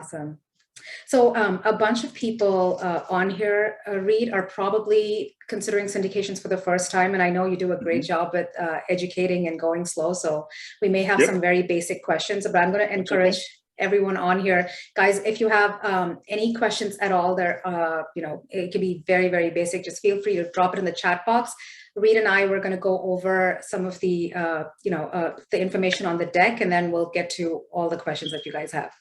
Awesome. So a bunch of people on here, Reed, are probably considering syndications for the first time. And I know you do a great job at educating and going slow. So we may have some very basic questions, but I'm going to encourage everyone on here. Guys, if you have any questions at all, there, it can be very, very basic. Just feel free to drop it in the chat box. Reed and I were going to go over some of the, the information on the deck, and then we'll get to all the questions that you guys have.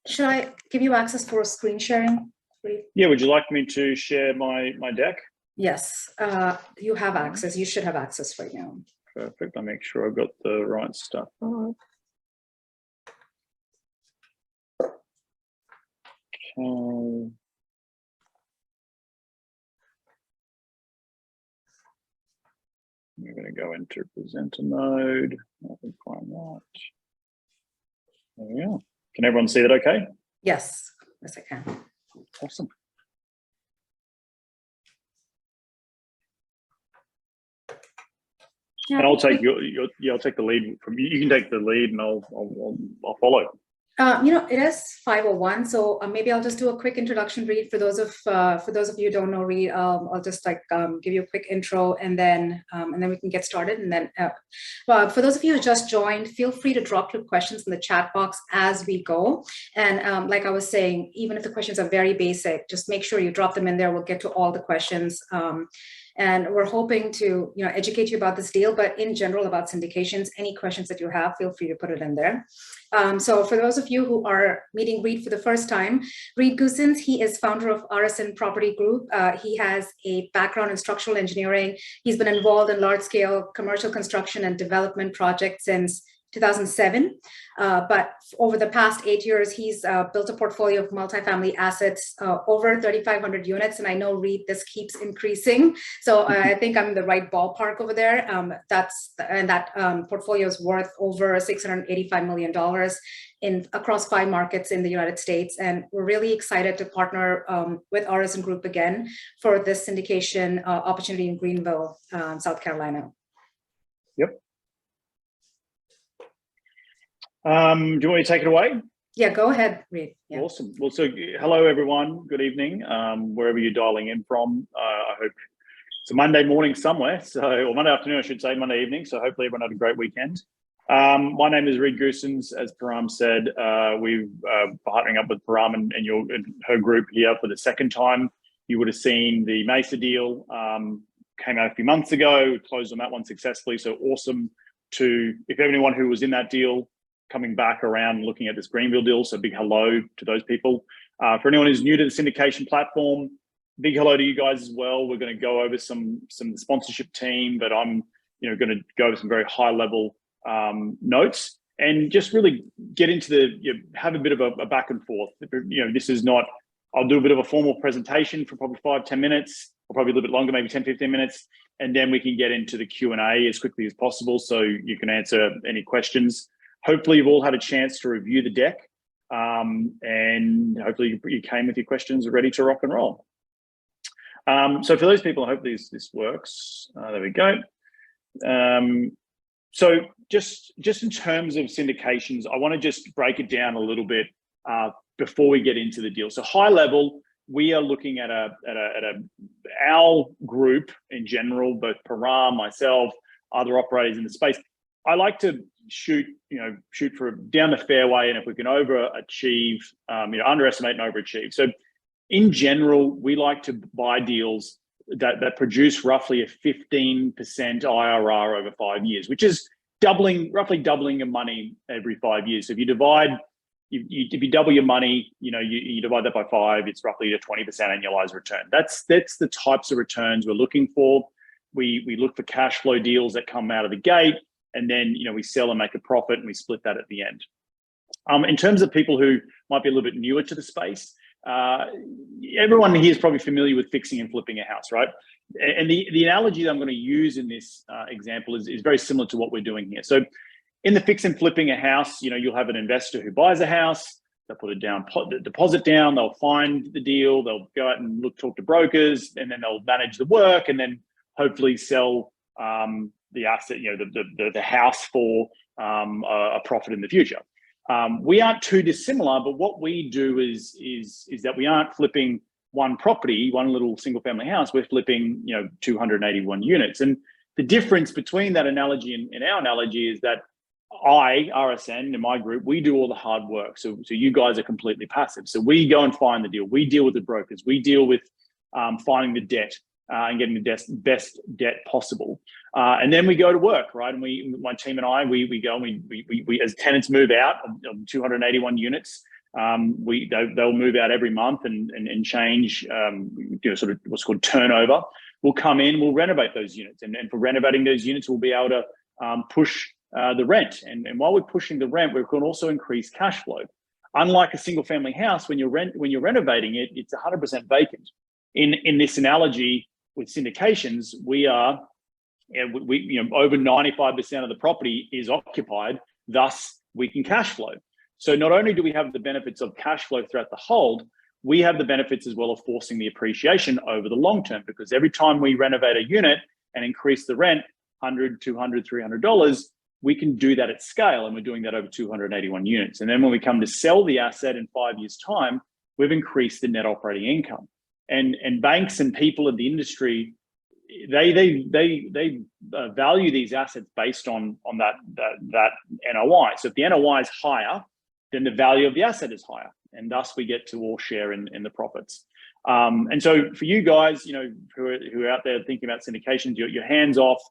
Should I give you access for screen sharing? Yeah, would you like me to share my deck? Yes, you have access. You should have access right now. Perfect. I'll make sure I've got the right stuff. Okay. We're going to go into presenter mode. I can find that. There we are. Can everyone see that okay? Yes, yes I can. Awesome. Yeah, and I'll take I'll take the lead from you. You can take the lead, and I'll follow. It is 5:01, so maybe I'll just do a quick introduction, Reed. For those of you who don't know Reed, I'll just give you a quick intro, and then we can get started. And then, for those of you who just joined, feel free to drop your questions in the chat box as we go. And like I was saying, even if the questions are very basic, just make sure you drop them in there. We'll get to all the questions. And we're hoping to, educate you about this deal, but in general about syndications. Any questions that you have, feel free to put it in there. So for those of you who are meeting Reed for the first time, Reed Goossens, he is founder of RSN Property Group. He has a background in structural engineering. He's been involved in large-scale commercial construction and development projects since 2007, but over the past 8 years, he's built a portfolio of multifamily assets, over 3,500 units. And I know, Reed, this keeps increasing. So I think I'm in the right ballpark over there. That portfolio is worth over $685 million across 5 markets in the United States. And we're really excited to partner with RSN Group again for this syndication opportunity in Greenville, South Carolina. Yep. Do you want me to take it away? Yeah, go ahead, Reed. Yeah. Awesome. Well, so hello, everyone. Good evening, wherever you're dialing in from. I hope it's a Monday morning somewhere, or Monday afternoon, I should say, Monday evening. So hopefully everyone had a great weekend. My name is Reed Goossens. As Param said, we're partnering up with Param and her group here for the second time. You would have seen the Mesa deal came out a few months ago. We closed on that one successfully. So awesome if anyone who was in that deal coming back around looking at this Greenville deal. So big hello to those people. For anyone who's new to the syndication platform, big hello to you guys as well. We're going to go over some sponsorship team, but I'm going to go over some very high level notes and just really get into have a bit of a back and forth. This is not, I'll do a bit of a formal presentation for probably 5-10 minutes, or probably a little bit longer, maybe 10-15 minutes. And then we can get into the Q&A as quickly as possible so you can answer any questions. Hopefully you've all had a chance to review the deck, and hopefully you came with your questions ready to rock and roll. So for those people, hopefully this works. There we go. So just in terms of syndications, I want to just break it down a little bit before we get into the deal. So high level, we are looking at our group in general, both Param, myself, other operators in the space. I like to shoot for down the fairway, and if we can overachieve, underestimate and overachieve. So in general, we like to buy deals that produce roughly a 15% IRR over 5 years, which is roughly doubling your money every 5 years. So if you double your money, you divide that by 5, it's roughly a 20% annualized return. That's the types of returns we're looking for. We look for cash flow deals that come out of the gate, and then we sell and make a profit, and we split that at the end. In terms of people who might be a little bit newer to the space, everyone here is probably familiar with fixing and flipping a house, right? And the analogy that I'm going to use in this example is very similar to what we're doing here. So in the fix and flipping a house, you'll have an investor who buys a house, they'll put the deposit down, they'll find the deal, they'll go out and talk to brokers, and then they'll manage the work, and then hopefully sell the asset, the house for a profit in the future. We aren't too dissimilar, but what we do is that we aren't flipping one property, one little single family house. We're flipping 281 units. And the difference between that analogy and our analogy is that RSN, and my group, we do all the hard work. So you guys are completely passive. So we go and find the deal. We deal with the brokers. We deal with finding the debt and getting the best debt possible. And then we go to work, right? And my team and I, we go and we as tenants move out of 281 units, they'll move out every month and change, sort of what's called turnover. We'll come in, we'll renovate those units. And for renovating those units, we'll be able to push the rent. And while we're pushing the rent, we can also increase cash flow. Unlike a single family house, when you're renovating it, it's 100% vacant. In this analogy with syndications, we are over 95% of the property is occupied, thus we can cash flow. So not only do we have the benefits of cash flow throughout the hold, we have the benefits as well of forcing the appreciation over the long term, because every time we renovate a unit and increase the rent $100, $200, $300, we can do that at scale, and we're doing that over 281 units. And then when we come to sell the asset in 5 years' time, we've increased the net operating income. And banks and people in the industry, they value these assets based on that NOI. So if the NOI is higher, then the value of the asset is higher, and thus we get to all share in the profits. And so for you guys, who are out there thinking about syndications, you're hands off.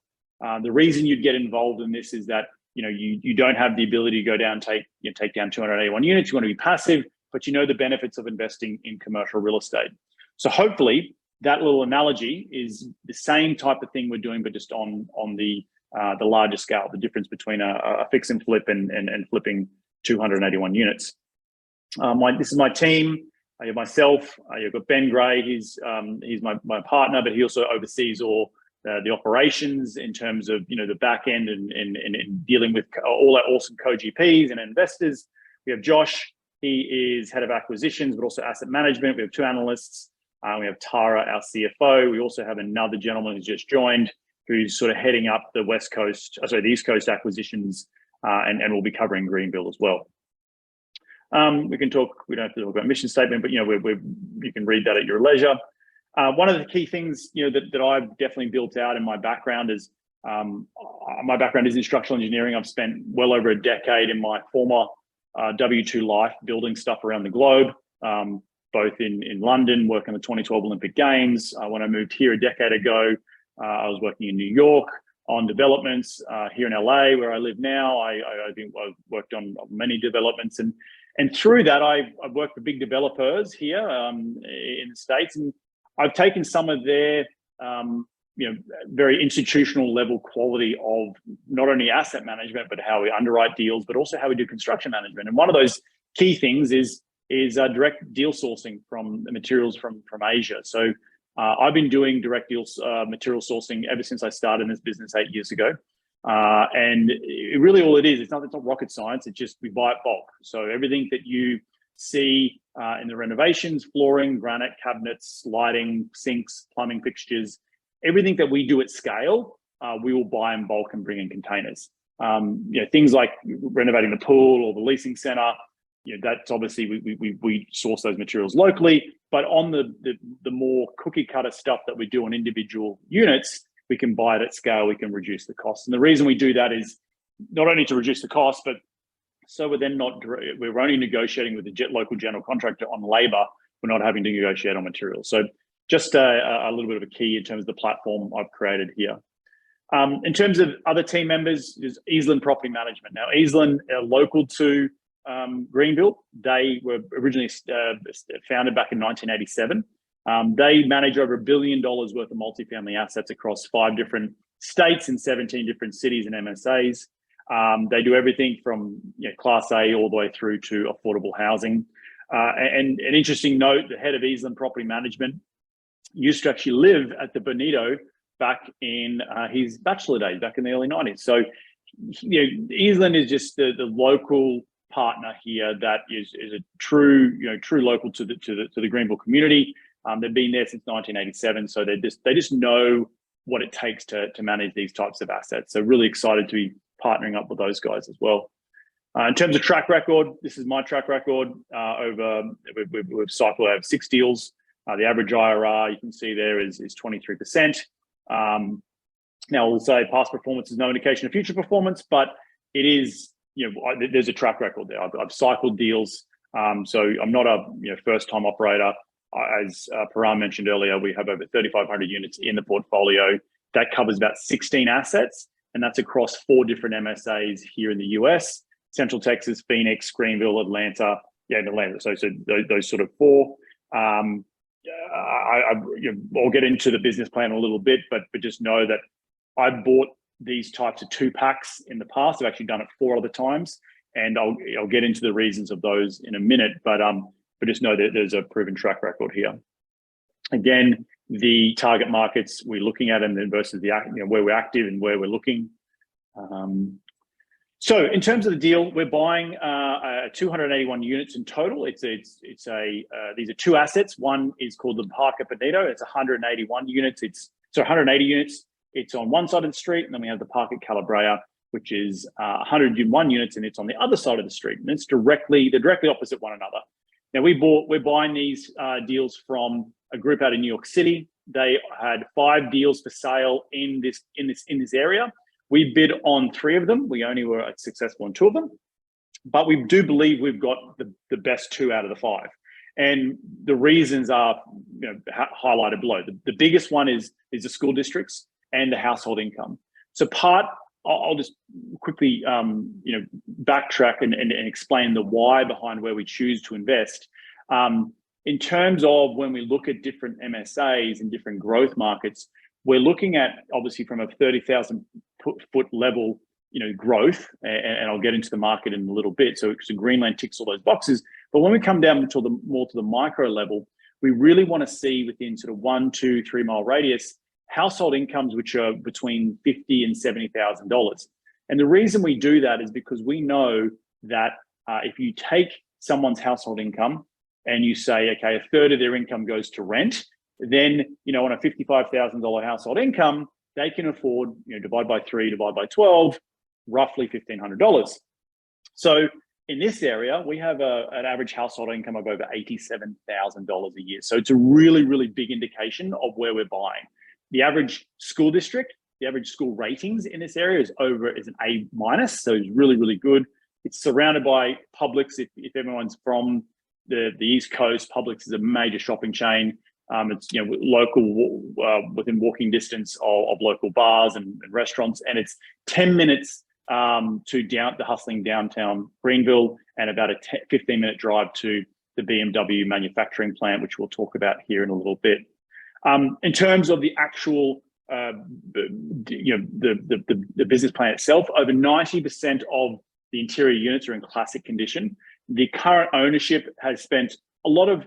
The reason you'd get involved in this is that you don't have the ability to go down take down 281 units. You want to be passive, but the benefits of investing in commercial real estate. So hopefully that little analogy is the same type of thing we're doing, but just on the larger scale. The difference between a fix and flip and flipping 281 units. This is my team. You have myself. You've got Ben Gray. He's my partner, but he also oversees all the operations in terms of the back end and dealing with all our awesome co-GPs and investors. We have Josh. He is head of acquisitions, but also asset management. We have 2 analysts. We have Tara, our CFO. We also have another gentleman who's just joined, who's sort of heading up the the East Coast acquisitions, and we'll be covering Greenville as well. We don't have to talk about mission statement, but you can read that at your leisure. One of the key things that I've definitely built out in my background is my background is in structural engineering. I've spent well over a decade in my former W2 life building stuff around the globe, both in London, working on the 2012 Olympic Games. When I moved here a decade ago, I was working in New York on developments. Here in LA, where I live now, I've worked on many developments, and through that, I've worked for big developers here in the States, and I've taken some of their very institutional level quality of not only asset management, but how we underwrite deals, but also how we do construction management. And one of those key things is direct deal sourcing from the materials from Asia. So I've been doing direct deals material sourcing ever since I started in this business 8 years ago. And really all it is, it's not rocket science. It's just we buy it bulk. So everything that you see in the renovations, flooring, granite, cabinets, lighting, sinks, plumbing fixtures, everything that we do at scale, we will buy in bulk and bring in containers. Things like renovating the pool or the leasing center, that's obviously we source those materials locally. But on the more cookie cutter stuff that we do on individual units, we can buy it at scale. We can reduce the cost. And the reason we do that is not only to reduce the cost, but so we're only negotiating with the local general contractor on labor. We're not having to negotiate on materials. So just a little bit of a key in terms of the platform I've created here. In terms of other team members, there's Eastland Property Management. Now, Eastland are local to Greenville. They were originally founded back in 1987. They manage over $1 billion worth of multifamily assets across 5 different states and 17 different cities and MSAs. They do everything from Class A all the way through to affordable housing. And an interesting note, the head of Eastland Property Management used to actually live at the Bonito back in his bachelor days, back in the early 90s. So, Eastland is just the local partner here that is a true local to the Greenville community. They've been there since 1987, so they just know what it takes to manage these types of assets. So really excited to be partnering up with those guys as well. In terms of track record, this is my track record. We've cycled over 6 deals. The average IRR you can see there is 23%. Now we'll say past performance is no indication of future performance, but it is, there's a track record there. I've cycled deals, so I'm not a first-time operator. As Param mentioned earlier, we have over 3,500 units in the portfolio. That covers about 16 assets, and that's across 4 different MSAs here in the US: Central Texas, Phoenix, Greenville, Atlanta. Yeah, in Atlanta. So those sort of 4. I'll get into the business plan a little bit, but just know that I've bought these types of 2-packs in the past. I've actually done it 4 other times, and I'll get into the reasons of those in a minute. But just know that there's a proven track record here. Again, the target markets we're looking at, and then versus the where we're active and where we're looking. So in terms of the deal, we're buying 281 units in total. These are 2 assets. One is called the Park at Bonito. It's 181 units. 180 units. It's on one side of the street, and then we have the Park at Calabria, which is 101 units, and it's on the other side of the street. And they're directly opposite one another. Now we're buying these deals from a group out of New York City. They had 5 deals for sale in this area. We bid on 3 of them. We only were successful in 2 of them, but we do believe we've got the best 2 out of the 5. And the reasons are highlighted below. The biggest one is the school districts and the household income. So I'll just quickly backtrack and explain the why behind where we choose to invest. In terms of when we look at different MSAs and different growth markets, we're looking at, obviously, from a 30,000 foot level, growth, and I'll get into the market in a little bit. So Greenland ticks all those boxes. But when we come down to more to the micro level, we really want to see within sort of 1, 2, 3 mile radius household incomes which are between $50,000 and $70,000. And the reason we do that is because we know that if you take someone's household income and you say, okay, 1/3 of their income goes to rent, then on a $55,000 household income, they can afford, divide by 3, divide by 12, roughly $1,500. So in this area, we have an average household income of over $87,000 a year. So it's a really, really big indication of where we're buying. The average school district, the average school ratings in this area is an A-, so it's really, really good. It's surrounded by Publix. If everyone's from the East Coast, Publix is a major shopping chain. It's local, within walking distance of local bars and restaurants, and it's 10 minutes to the hustling downtown Greenville, and about a 15-minute drive to the BMW manufacturing plant, which we'll talk about here in a little bit. In terms of the actual, the business plan itself, over 90% of the interior units are in classic condition. The current ownership has spent a lot of,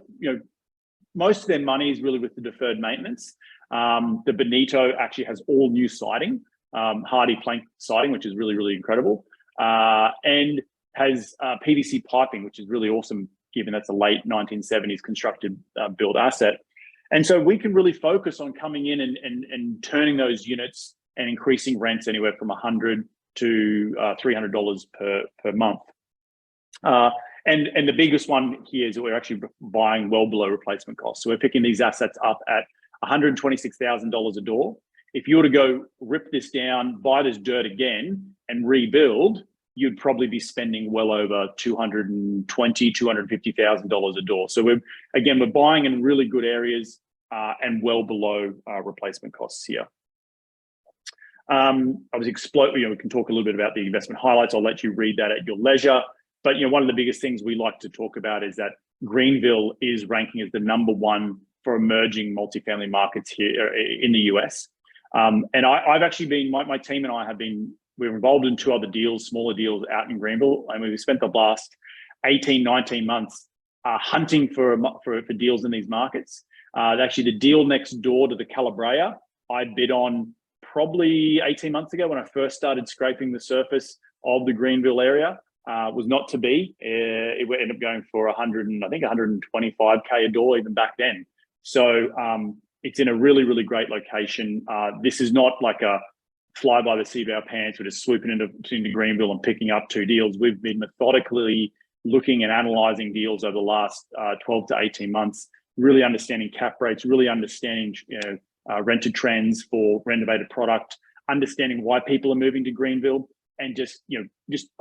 most of their money is really with the deferred maintenance. The Bonito actually has all new siding, hardy plank siding, which is really, really incredible, and has PVC piping, which is really awesome, given that's a late 1970s constructed build asset. And so we can really focus on coming in and turning those units and increasing rents anywhere from $100 to $300 per month. And the biggest one here is that we're actually buying well below replacement cost. So we're picking these assets up at $126,000 a door. If you were to go rip this down, buy this dirt again, and rebuild, you'd probably be spending well over $220,000, $250,000 a door. So we're buying in really good areas and well below replacement costs here. We can talk a little bit about the investment highlights. I'll let you read that at your leisure. But one of the biggest things we like to talk about is that Greenville is ranking as the #1 for emerging multifamily markets here in the US. And I've actually been, my team and I we're involved in 2 other deals, smaller deals out in Greenville. And we've spent the last 18, 19 months hunting for deals in these markets. Actually, the deal next door to the Calabria, I bid on probably 18 months ago when I first started scraping the surface of the Greenville area. Was not to be. It ended up going for $125K a door even back then. So It's in a really, really great location. This is not like a fly by the seat of our pants. We're just swooping into Greenville and picking up 2 deals. We've been methodically looking and analysing deals over the last 12 to 18 months, really understanding cap rates, really understanding rented trends for renovated product, understanding why people are moving to Greenville, and just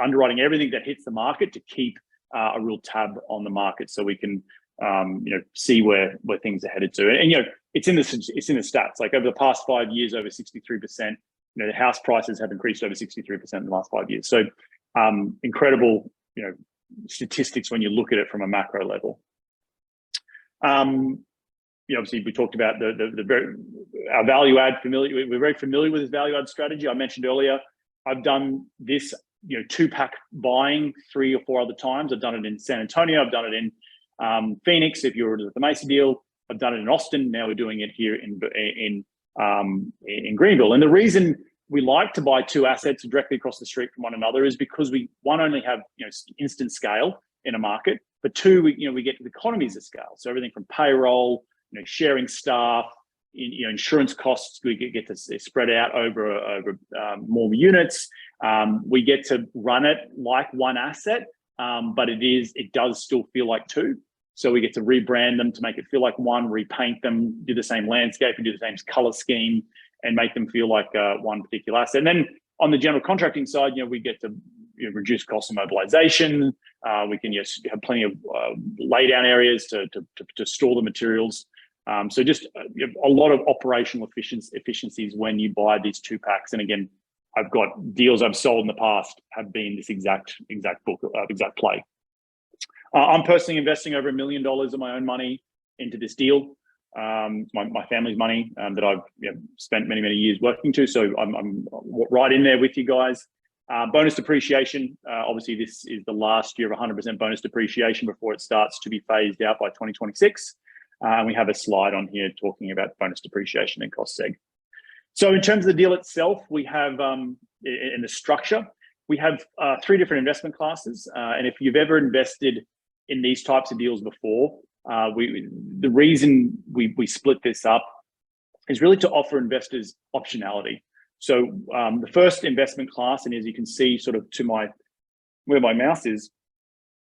underwriting everything that hits the market to keep a real tab on the market, so we can see where things are headed to. And it's in the stats. Like over the past 5 years, over 63%. The house prices have increased over 63% in the last 5 years. So incredible, statistics when you look at it from a macro level. Obviously, we talked about our value add. We're very familiar with this value add strategy. I mentioned earlier, I've done this, 2-pack buying 3 or 4 other times. I've done it in San Antonio. I've done it in Phoenix. If you were at the Mesa deal, I've done it in Austin. Now we're doing it here in Greenville. And the reason we like to buy 2 assets directly across the street from one another is because we only have instant scale in a market, but 2 we get the economies of scale. So everything from payroll, sharing staff, insurance costs, we get to spread out over more units. We get to run it like one asset, but it does still feel like 2. So we get to rebrand them to make it feel like one, repaint them, do the same landscape and do the same color scheme, and make them feel like one particular asset. And then on the general contracting side, we get to reduce cost of mobilization. We can have plenty of lay down areas to store the materials. So just a lot of operational efficiencies when you buy these 2-packs. And again, I've got deals I've sold in the past have been this exact play. I'm personally investing over $1 million of my own money into this deal. My family's money that I've spent many years working to. So I'm right in there with you guys. Bonus depreciation. Obviously, this is the last year of 100% bonus depreciation before it starts to be phased out by 2026. And we have a slide on here talking about bonus depreciation and cost seg. So in terms of the deal itself, we have in the structure, we have 3 different investment classes. And if you've ever invested in these types of deals before, the reason we split this up is really to offer investors optionality. So the first investment class, and as you can see sort of to where my mouse is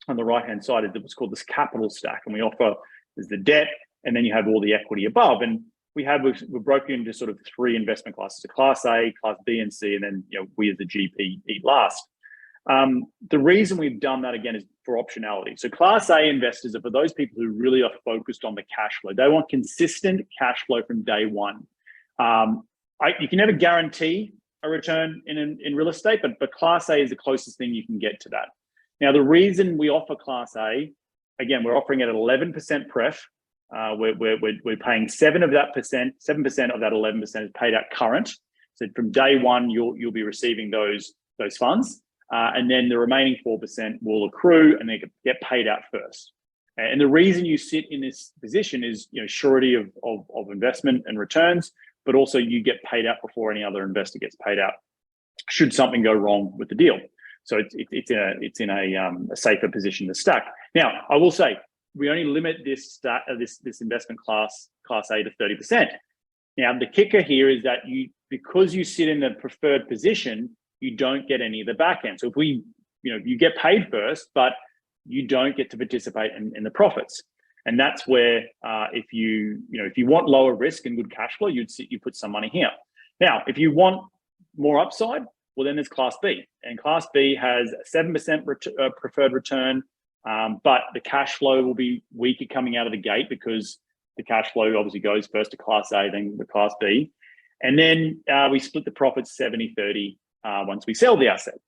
on the right hand side, is what's called this capital stack. And we offer, there's the debt, and then you have all the equity above. And we're broken into sort of 3 investment classes: so Class A, Class B, and C, and then we as the GP eat last. The reason we've done that again is for optionality. So Class A investors are for those people who really are focused on the cash flow. They want consistent cash flow from day one. You can never guarantee a return in real estate, but Class A is the closest thing you can get to that. Now, the reason we offer Class A, again, we're offering it at 11% pref. We're paying 7% of that 11% is paid out current. So from day one, you'll be receiving those funds. And then the remaining 4% will accrue and they get paid out first. And the reason you sit in this position is surety of investment and returns, but also you get paid out before any other investor gets paid out should something go wrong with the deal. So it's in a safer position to stack. Now, I will say we only limit this investment class A to 30%. Now, the kicker here is that because you sit in the preferred position, you don't get any of the back end. So if you get paid first, but you don't get to participate in the profits. And that's where if you want lower risk and good cash flow, you put some money here. Now, if you want more upside, well, then there's Class B. And Class B has a 7% preferred return, but the cash flow will be weaker coming out of the gate because the cash flow obviously goes first to Class A, then the Class B. And then we split the profits 70-30 once we sell the asset.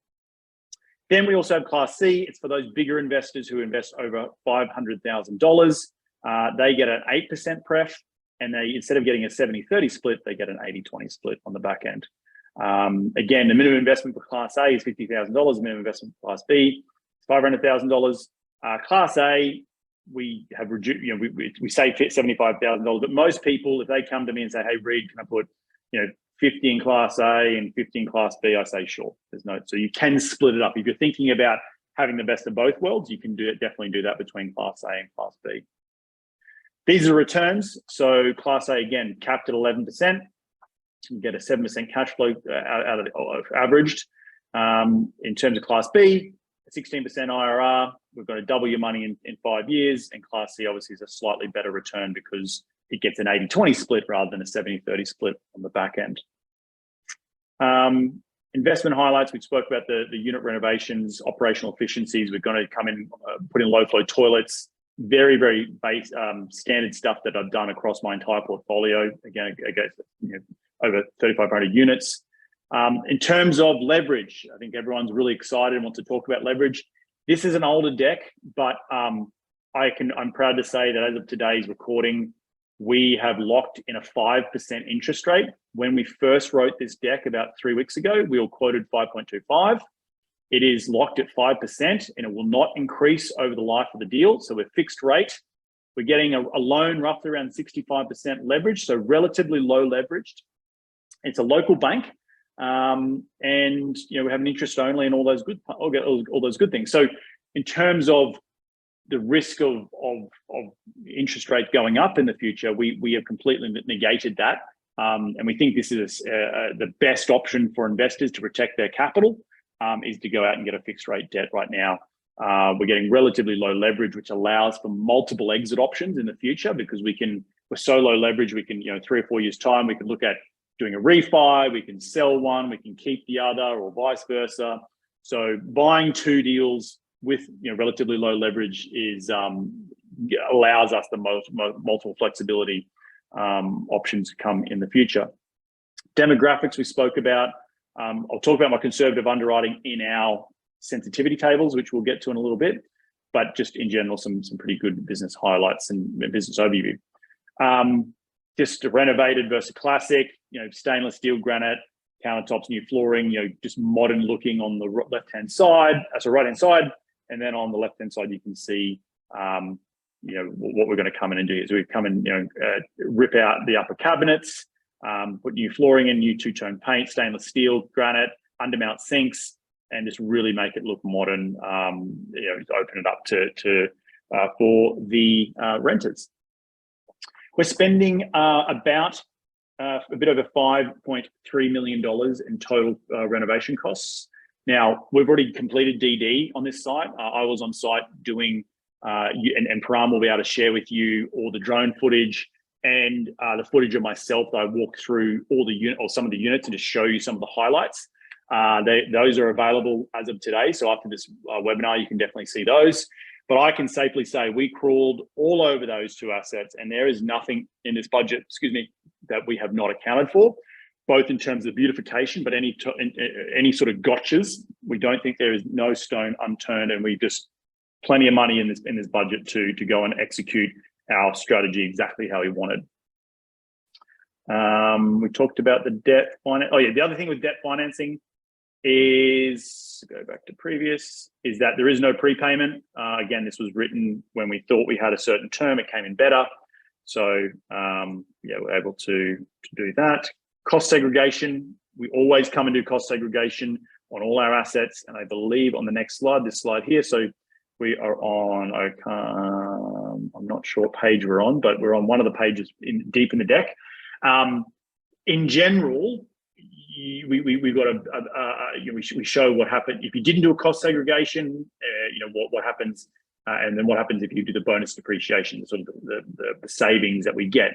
Then we also have Class C. It's for those bigger investors who invest over $500,000. They get an 8% pref, and instead of getting a 70-30 split, they get an 80-20 split on the back end. Again, the minimum investment for Class A is $50,000. The minimum investment for Class B is $500,000. Class A, we have reduced. We say $75,000, but most people, if they come to me and say, "Hey, Reed, can I put 50 in Class A and 50 in Class B," I say, sure. So you can split it up. If you're thinking about having the best of both worlds, you can definitely do that between Class A and Class B. These are returns. So Class A, again, capped at 11%. You get a 7% cash flow out of averaged. In terms of Class B, a 16% IRR. We've got to double your money in 5 years. And Class C obviously is a slightly better return because it gets an 80-20 split rather than a 70-30 split on the back end. Investment highlights, we spoke about the unit renovations, operational efficiencies. We're going to come in, put in low flow toilets, very, very base, standard stuff that I've done across my entire portfolio. Again, over 3,500 units. In terms of leverage, I think everyone's really excited and wants to talk about leverage. This is an older deck, but I'm proud to say that as of today's recording, we have locked in a 5% interest rate. When we first wrote this deck about 3 weeks ago, we were quoted 5.25. It is locked at 5% and it will not increase over the life of the deal. So we're fixed rate. We're getting a loan roughly around 65% leverage, so relatively low leveraged. It's a local bank. And we have an interest only and all those good things. So in terms of the risk of interest rate going up in the future, we have completely negated that. And we think this is the best option for investors to protect their capital, is to go out and get a fixed rate debt right now. We're getting relatively low leverage, which allows for multiple exit options in the future because we're so low leverage, we can, 3 or 4 years time, we can look at doing a refi, we can sell one, we can keep the other, or vice versa. So buying 2 deals with relatively low leverage allows us the multiple flexibility options to come in the future. Demographics we spoke about. I'll talk about my conservative underwriting in our sensitivity tables, which we'll get to in a little bit, but just in general, some pretty good business highlights and business overview. Just a renovated versus classic, stainless steel, granite, countertops, new flooring, just modern looking on the right-hand side. And then on the left-hand side, you can see, what we're going to come in and do is we come in, rip out the upper cabinets, put new flooring in, new two-tone paint, stainless steel, granite, undermount sinks, and just really make it look modern. Open it up for the renters. We're spending about a bit over $5.3 million in total renovation costs. Now, we've already completed DD on this site. I was on site doing, and Param will be able to share with you all the drone footage and the footage of myself that I walked through some of the units and to show you some of the highlights. Those are available as of today. So after this webinar, you can definitely see those. But I can safely say we crawled all over those 2 assets, and there is nothing in this budget, that we have not accounted for, both in terms of beautification, but any sort of gotchas. We don't think there is no stone unturned, and we just plenty of money in this budget to go and execute our strategy exactly how we wanted. We talked about the debt finance. Oh yeah, the other thing with debt financing is, go back to previous, is that there is no prepayment. Again, this was written when we thought we had a certain term. It came in better. So we're able to do that. Cost segregation, we always come and do cost segregation on all our assets. And I believe on the next slide, this slide here. So we are on, I'm not sure what page we're on, but we're on one of the pages deep in the deck. In general, we've got we show what happened if you didn't do a cost segregation, what happens, and then what happens if you do the bonus depreciation, sort of the savings that we get.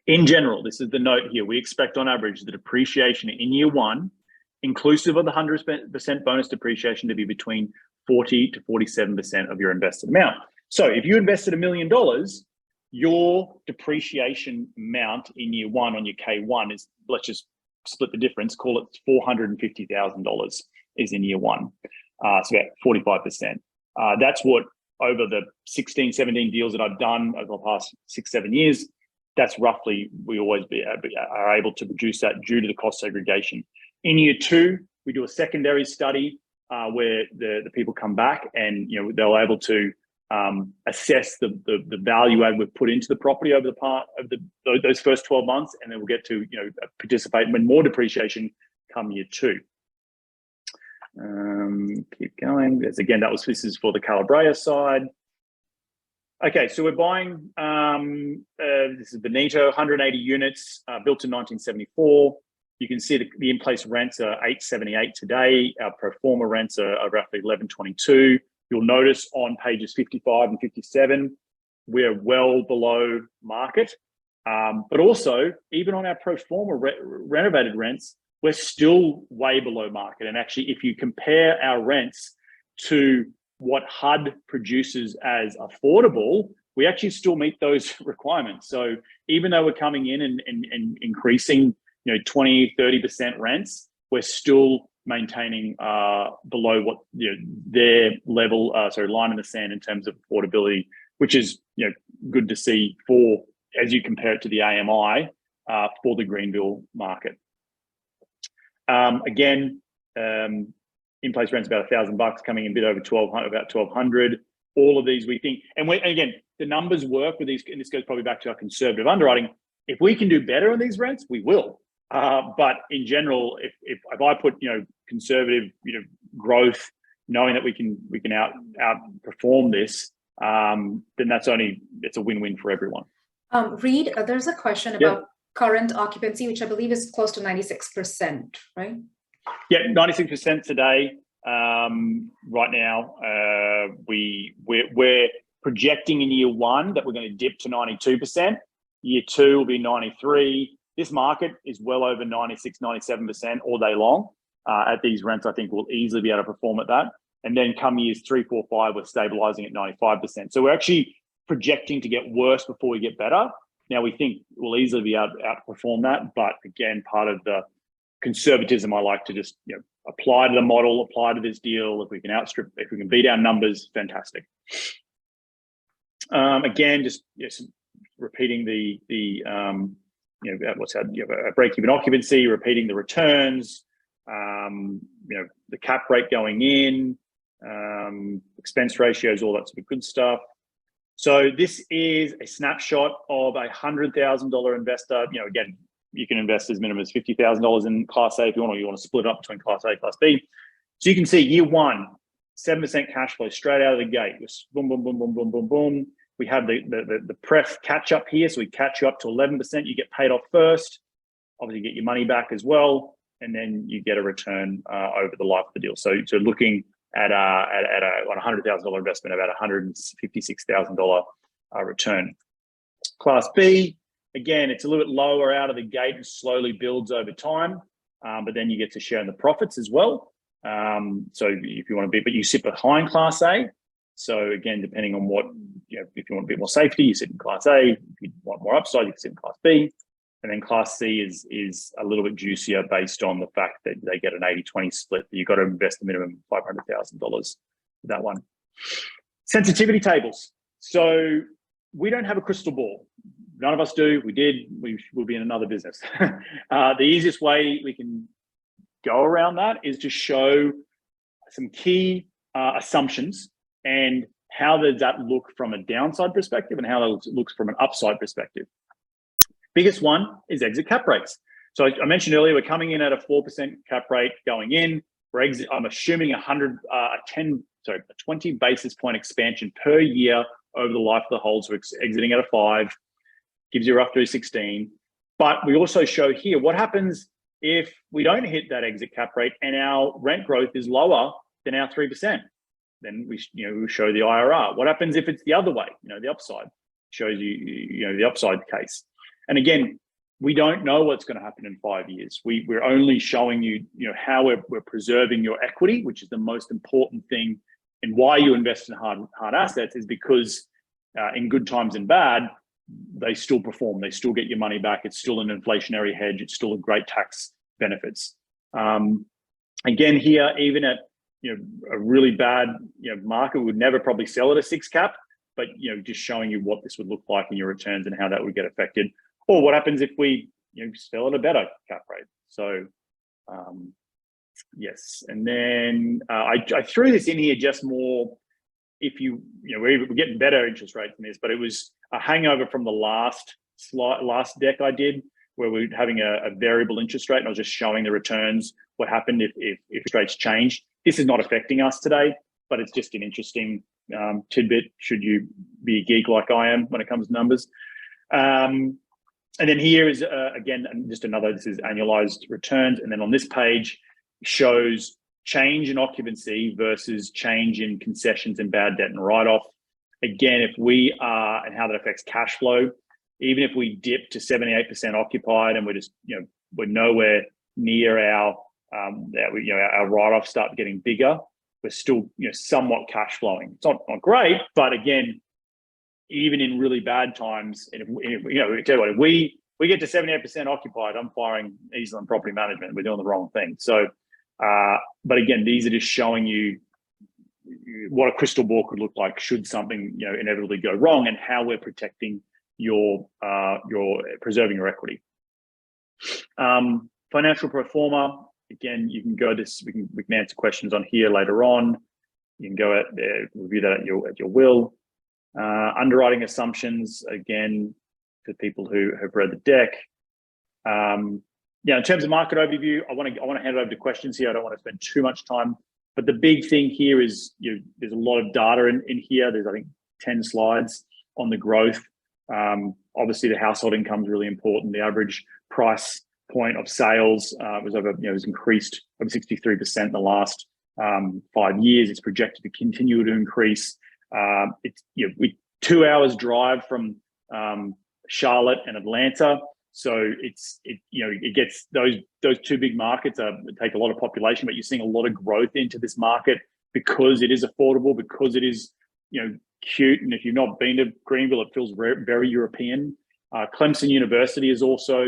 In general, this is the note here, we expect on average the depreciation in year 1, inclusive of the 100% bonus depreciation, to be between 40 to 47% of your invested amount. So if you invested $1 million, your depreciation amount in year 1 on your K1 is, let's just split the difference, call it $450,000 is in year 1. So about 45%. That's what over the 16, 17 deals that I've done over the past 6, 7 years, that's roughly, we always are able to produce that due to the cost segregation. In year 2, we do a secondary study where the people come back and they're able to assess the value add we've put into the property over those first 12 months, and then we'll get to participate when more depreciation come year 2. Keep going. Again, this is for the Calabria side. Okay, so we're buying, this is Benito, 180 units, built in 1974. You can see the in-place rents are $878 today. Our pro forma rents are roughly $1122. You'll notice on pages 55 and 57, we're well below market. But also, even on our pro forma renovated rents, we're still way below market. And actually, if you compare our rents to what HUD produces as affordable, we actually still meet those requirements. So even though we're coming in and increasing, 20, 30% rents, we're still maintaining below what their level, line in the sand in terms of affordability, which is good to see for as you compare it to the AMI for the Greenville market. Again, in-place rent's about $1,000, coming in a bit over 1,200, about 1,200. All of these we think, and again, the numbers work with these, and this goes probably back to our conservative underwriting. If we can do better on these rents, we will. But in general, if I put conservative growth, knowing that we can outperform this, then it's a win-win for everyone. Reed, there's a question about current occupancy, which I believe is close to 96%, right? Yeah, 96% today. Right now, we're projecting in year one that we're going to dip to 92%. Year two will be 93. This market is well over 96, 97% all day long. At these rents, I think we'll easily be able to perform at that. And then come years 3, 4, 5, we're stabilizing at 95%. So we're actually projecting to get worse before we get better. Now we think we'll easily be able to outperform that, but again, part of the conservatism, I like to just apply to the model, apply to this deal. If we can beat our numbers, fantastic. Again, just repeating what's that? You have a break-even occupancy, repeating the returns, the cap rate going in, expense ratios, all that sort of good stuff. So this is a snapshot of a $100,000 investor. Again, you can invest as minimum as $50,000 in Class A if you want, or you want to split it up between Class A, Class B. So you can see year one, 7% cash flow straight out of the gate. Just boom, boom, boom, boom, boom, boom, boom. We have the pref catch up here, so we catch you up to 11%. You get paid off first, obviously get your money back as well, and then you get a return over the life of the deal. So looking at a $100,000 investment, about $156,000 return. Class B, again, it's a little bit lower out of the gate and slowly builds over time, but then you get to share in the profits as well. So if you want to be, but you sit behind Class A. So again, depending on what, if you want a bit more safety, you sit in Class A. If you want more upside, you can sit in Class B. And then Class C is a little bit juicier based on the fact that they get an 80-20 split. You've got to invest a minimum of $500,000 for that one. Sensitivity tables. So we don't have a crystal ball. None of us do. We did. We will be in another business. The easiest way we can go around that is to show some key assumptions and how does that look from a downside perspective and how that looks from an upside perspective. Biggest one is exit cap rates. So I mentioned earlier, we're coming in at a 4% cap rate going in. I'm assuming a 20 basis point expansion per year over the life of the hold. So we're exiting at a 5, gives you roughly 16. But we also show here what happens if we don't hit that exit cap rate and our rent growth is lower than our 3%. Then we show the IRR. What happens if it's the other way? The upside shows you the upside case. And again, we don't know what's going to happen in 5 years. We're only showing you, how we're preserving your equity, which is the most important thing. And why you invest in hard assets is because in good times and bad, they still perform. They still get your money back. It's still an inflationary hedge. It's still a great tax benefits. Again, here, even at a really bad market, we would never probably sell at a 6 cap, but just showing you what this would look like in your returns and how that would get affected. Or what happens if we sell at a better cap rate. So yes, and then I threw this in here just more if we're getting better interest rates than this, but it was a hangover from the last deck I did where we're having a variable interest rate, and I was just showing the returns, what happened if interest rates change. This is not affecting us today, but it's just an interesting tidbit, should you be a geek like I am when it comes to numbers. And then here is, again, just another, this is annualized returns. And then on this page shows change in occupancy versus change in concessions and bad debt and write-off. Again, if we are, and how that affects cash flow, even if we dip to 78% occupied and we're just, we're nowhere near our write-offs start getting bigger, we're still, somewhat cash flowing. It's not great, but again, even in really bad times, and if tell you what, if we get to 78% occupied, I'm firing Eastland Property Management. We're doing the wrong thing. So, but again, these are just showing you what a crystal ball could look like should something, inevitably go wrong, and how we're protecting your preserving your equity. Financial pro forma. Again, you can go this. We can answer questions on here later on. You can go at there, review that at your will. Underwriting assumptions, again, for people who have read the deck. In terms of market overview, I want to hand it over to questions here. I don't want to spend too much time, but the big thing here is there's a lot of data in here. There's, I think, 10 slides on the growth. Obviously, the household income is really important. The average price point of sales was increased over 63% in the last 5 years. It's projected to continue to increase. It's we 2 hours drive from Charlotte and Atlanta, so it gets those two big markets take a lot of population, but you're seeing a lot of growth into this market because it is affordable, because it is cute, and if you've not been to Greenville, it feels very, very European. Clemson University is also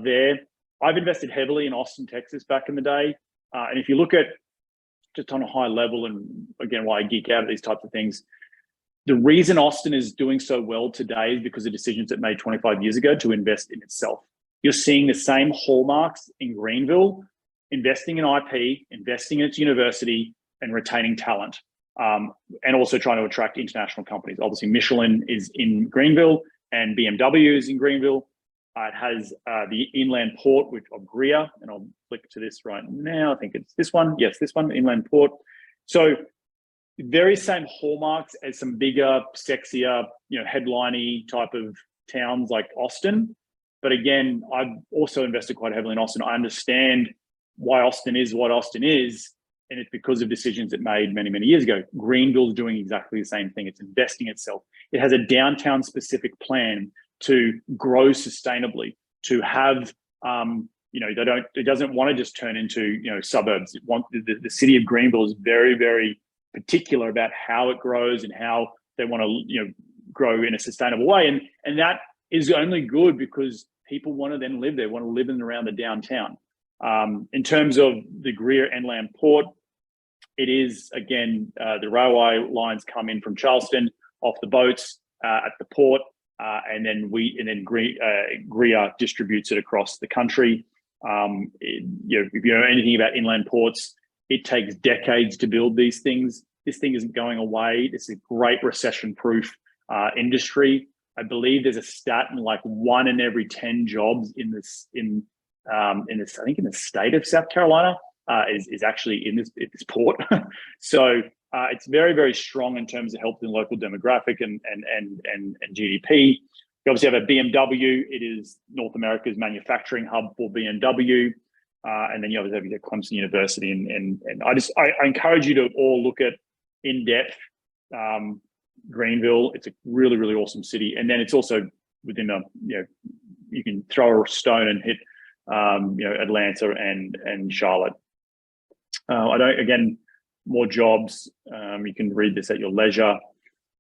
there. I've invested heavily in Austin, Texas back in the day, and if you look at just on a high level, and again, why I geek out at these types of things, the reason Austin is doing so well today is because of decisions it made 25 years ago to invest in itself. You're seeing the same hallmarks in Greenville, investing in IP, investing in its university, and retaining talent, and also trying to attract international companies. Obviously, Michelin is in Greenville and BMW is in Greenville. It has the inland port of Greer, and I'll click to this right now. I think it's this one. Yes, this one, inland port. So very same hallmarks as some bigger, sexier, headliney type of towns like Austin. But again, I've also invested quite heavily in Austin. I understand why Austin is what Austin is, and it's because of decisions it made many, many years ago. Greenville's doing exactly the same thing. It's investing itself. It has a downtown specific plan to grow sustainably, to have, it doesn't want to just turn into, suburbs. The city of Greenville is very, very particular about how it grows and how they want to, grow in a sustainable way. And that is only good because people want to then live there, want to live in and around the downtown. In terms of the Greer Inland Port, it is, again, the railway lines come in from Charleston off the boats at the port, and then Greer distributes it across the country. If you know anything about inland ports, it takes decades to build these things. This thing isn't going away. It's a great recession-proof industry. I believe there's a stat in like 1 in every 10 jobs in the state of South Carolina is actually in this port. So it's very, very strong in terms of helping local demographic and GDP. You obviously have a BMW. It is North America's manufacturing hub for BMW. And then you obviously have Clemson University. And I encourage you to all look at in depth Greenville. It's a really, really awesome city. And then it's also within you can throw a stone and hit Atlanta and Charlotte. Again, more jobs. You can read this at your leisure.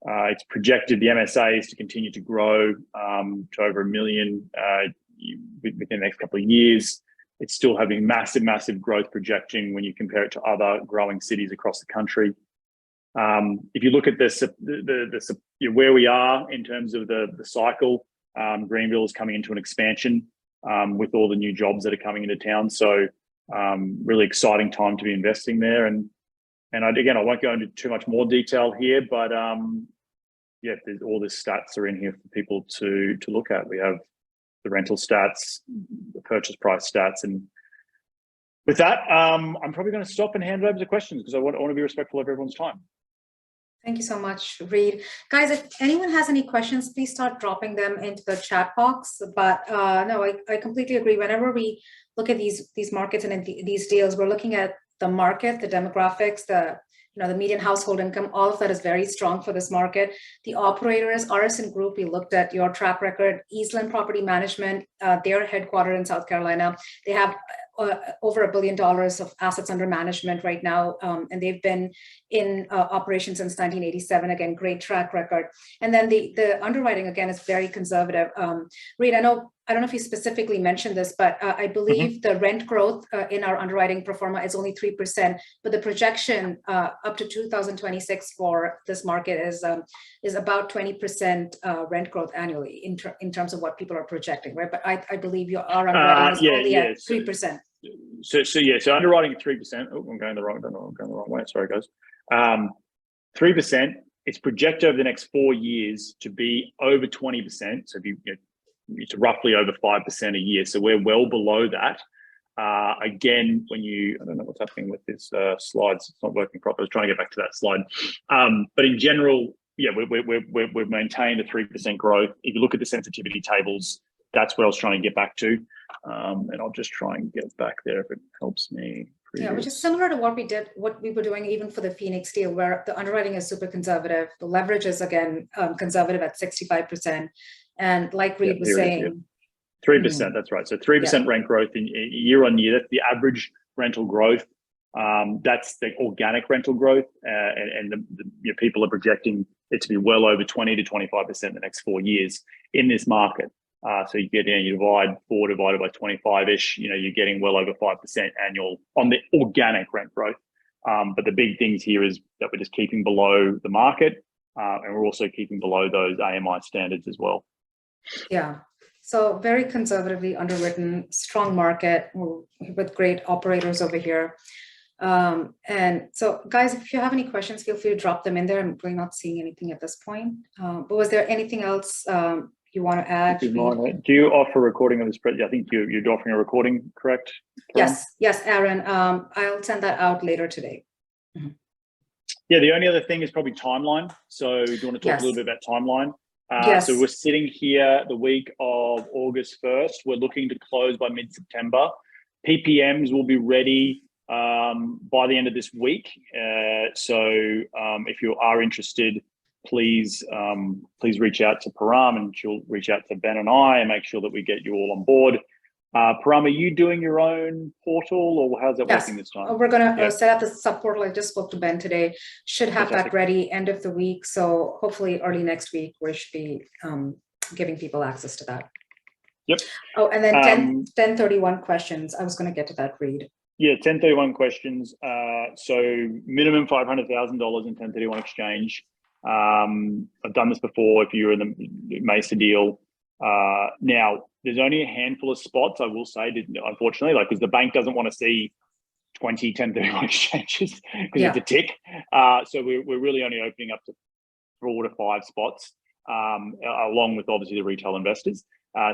It's projected the MSA is to continue to grow to over 1 million within the next couple of years. It's still having massive, massive growth projection when you compare it to other growing cities across the country. If you look at this, where we are in terms of the cycle, Greenville is coming into an expansion with all the new jobs that are coming into town. So really exciting time to be investing there. And again, I won't go into too much more detail here, but there's all the stats are in here for people to look at. We have the rental stats, the purchase price stats, and with that, I'm probably going to stop and hand it over to questions because I want to be respectful of everyone's time. Thank you so much, Reed. Guys, if anyone has any questions, please start dropping them into the chat box. But no, I completely agree. Whenever we look at these markets and these deals, we're looking at the market, the demographics, the median household income. All of that is very strong for this market. The operators, RSN Group, we looked at your track record. Eastland Property Management, they're headquartered in South Carolina. They have over $1 billion of assets under management right now, and they've been in operation since 1987. Again, great track record. And then the underwriting, again, is very conservative. Reed, I don't know if you specifically mentioned this, but I believe the rent growth in our underwriting pro forma is only 3%, but the projection up to 2026 for this market is about 20% rent growth annually in terms of what people are projecting, right? But I believe our underwriting is only at 3%. So underwriting at 3%. Oh, I'm going the wrong way. Sorry, guys. 3%. It's projected over the next 4 years to be over 20%. So it's roughly over 5% a year. So we're well below that. Again, I don't know what's happening with this slides. It's not working properly. I was trying to get back to that slide. But in general, yeah, we've maintained a 3% growth. If you look at the sensitivity tables, that's what I was trying to get back to. And I'll just try and get back there if it helps me. Yeah, which is similar to what we were doing even for the Phoenix deal, where the underwriting is super conservative. The leverage is, again, conservative at 65%. And like Reed was saying, 3%, that's right. So 3% rent growth in year on year. That's the average rental growth. That's the organic rental growth. And the people are projecting it to be well over 20 to 25% in the next 4 years in this market. So you divide 4 divided by 25-ish, you're getting well over 5% annual on the organic rent growth. But the big things here is that we're just keeping below the market, and we're also keeping below those AMI standards as well. Yeah. So very conservatively underwritten, strong market with great operators over here. And so, guys, if you have any questions, feel free to drop them in there. I'm really not seeing anything at this point. But was there anything else you want to add? Do you offer recording of this? I think you're offering a recording, correct? Yes, Aaron. I'll send that out later today. Mm-hmm. Yeah, the only other thing is probably timeline. So do you want to talk a little bit about timeline? Yes. So we're sitting here the week of August 1st. We're looking to close by mid-September. PPMs will be ready by the end of this week. So if you are interested, please reach out to Param, and she'll reach out to Ben and I and make sure that we get you all on board. Param, are you doing your own portal, or how's that working this time? We're going to set up the sub portal. I just spoke to Ben today. Should have that ready end of the week. So hopefully early next week, we should be giving people access to that. Yep. Oh, and then 1031 questions. I was going to get to that, Reed. Yeah, 1031 questions. So minimum $500,000 in 1031 exchange. I've done this before if you're in the Mesa deal. Now, there's only a handful of spots, I will say, unfortunately, because the bank doesn't want to see 20 1031 exchanges because it's a tick. So we're really only opening up to 4 to 5 spots, along with obviously the retail investors.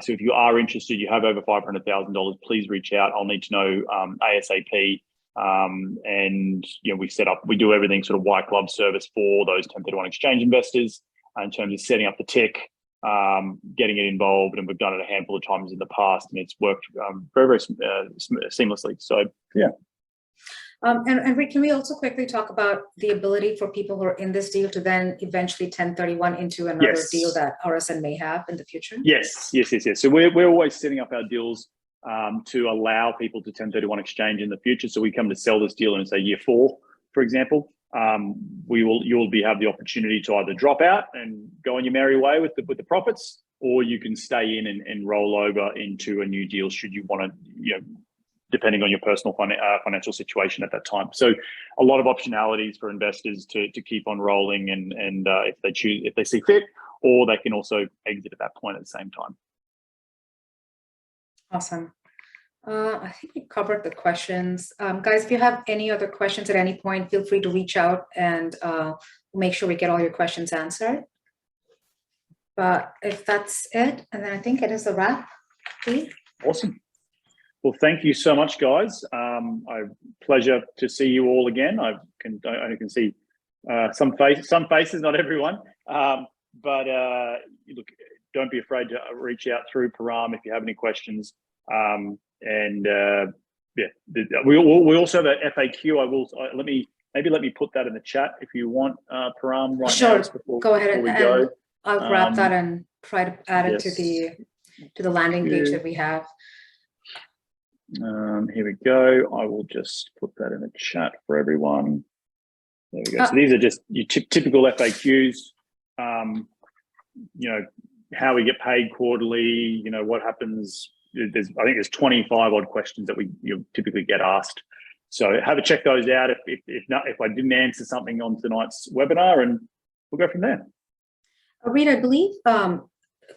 So if you are interested, you have over $500,000, please reach out. I'll need to know ASAP. And we do everything sort of white glove service for those 1031 exchange investors in terms of setting up the tick, getting it involved, and we've done it a handful of times in the past, and it's worked very, very seamlessly. So yeah. And Rick, can we also quickly talk about the ability for people who are in this deal to then eventually 1031 into another deal that RSN may have in the future? Yes. So we're always setting up our deals to allow people to 1031 exchange in the future. So we come to sell this deal in, say, year 4, for example. You'll have the opportunity to either drop out and go on your merry way with the profits, or you can stay in and roll over into a new deal should you want to, depending on your personal financial situation at that time. So a lot of optionalities for investors to keep on rolling and if they see fit, or they can also exit at that point at the same time. Awesome. I think we covered the questions. Guys, if you have any other questions at any point, feel free to reach out, and we'll make sure we get all your questions answered. But if that's it, and then I think it is a wrap. Please. Awesome. Well, thank you so much, guys. Pleasure to see you all again. I can see some faces, not everyone. But look, don't be afraid to reach out through Param if you have any questions. Yeah, we also have an FAQ. Let me put that in the chat if you want, Param, right sure. now. Before, go ahead and I'll grab that and try to add it to the landing page that we have. Here we go. I will just put that in the chat for everyone. There we go. So these are just your typical FAQs. You know, how we get paid quarterly. You know, what happens. I think there's 25 odd questions that you typically get asked. So have a check those out if I didn't answer something on tonight's webinar, and we'll go from there. Reed, I believe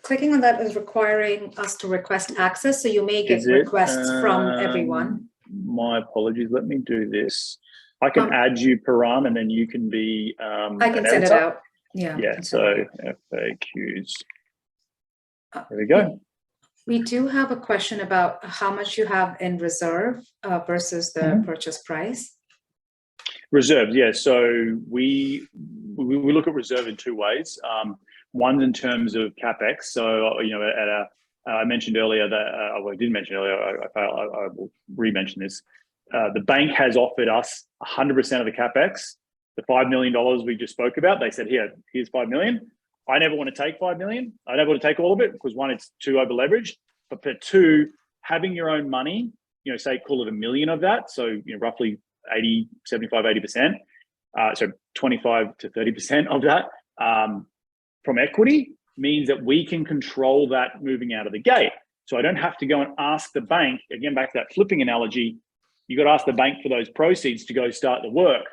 clicking on that is requiring us to request access, so you may get requests from everyone. My apologies. Let me do this. I can add you, Param, and then you can be. I can send it out. Yeah. So FAQs. There we go. We do have a question about how much you have in reserve versus the purchase price. Reserves, yeah. So we look at reserve in two ways. One in terms of CAPEX. So you know, I mentioned earlier that I didn't mention earlier. I will re-mention this. The bank has offered us 100% of the CAPEX. The $5 million we just spoke about. They said, here's $5 million. I never want to take $5 million. I never want to take all of it because one, it's too over leveraged. But for two, having your own money, you know, say call it $1 million of that. So you know, roughly 80% so 25 to 30% of that from equity means that we can control that moving out of the gate. So I don't have to go and ask the bank, again, back to that flipping analogy, you got to ask the bank for those proceeds to go start the work.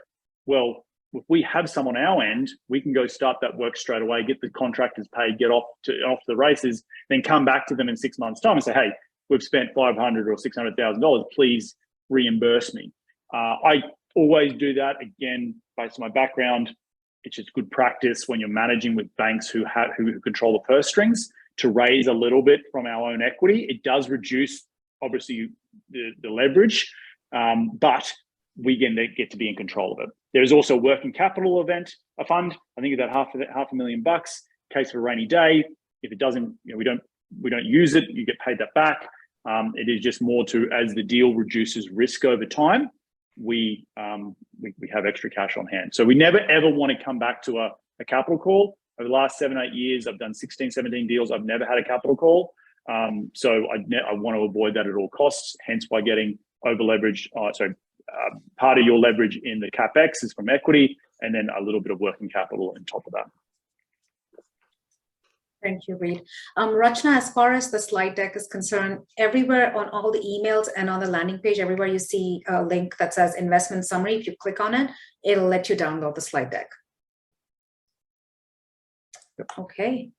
Well, if we have some on our end, we can go start that work straight away, get the contractors paid, get off the races, then come back to them in 6 months' time and say, hey, we've spent $500,000 or $600,000, please reimburse me. I always do that, again, based on my background. It's just good practice when you're managing with banks who control the purse strings to raise a little bit from our own equity. It does reduce, obviously, the leverage, but we get to be in control of it. There's also a working capital a fund. I think about $500,000 in case of a rainy day. If it doesn't, you know, we don't use it, you get paid that back. It is just more to, as the deal reduces risk over time, we have extra cash on hand. So we never ever want to come back to a capital call. Over the last 7-8 years, I've done 16, 17 deals. I've never had a capital call. So I want to avoid that at all costs. Hence why getting over leveraged. Part of your leverage in the CAPEX is from equity, and then a little bit of working capital on top of that. Thank you, Reed. Rachna, as far as the slide deck is concerned, everywhere on all the emails and on the landing page, everywhere you see a link that says investment summary, if you click on it, it'll let you download the slide deck. Yep. Okay.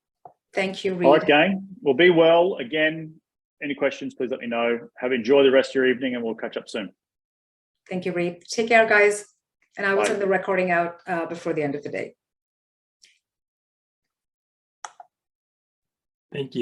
Thank you, Reed. All right, gang. Well, be well. Again, any questions, please let me know. Enjoy the rest of your evening, and we'll catch up soon. Thank you, Reed. Take care, guys. And I will send the recording out before the end of the day. Thank you.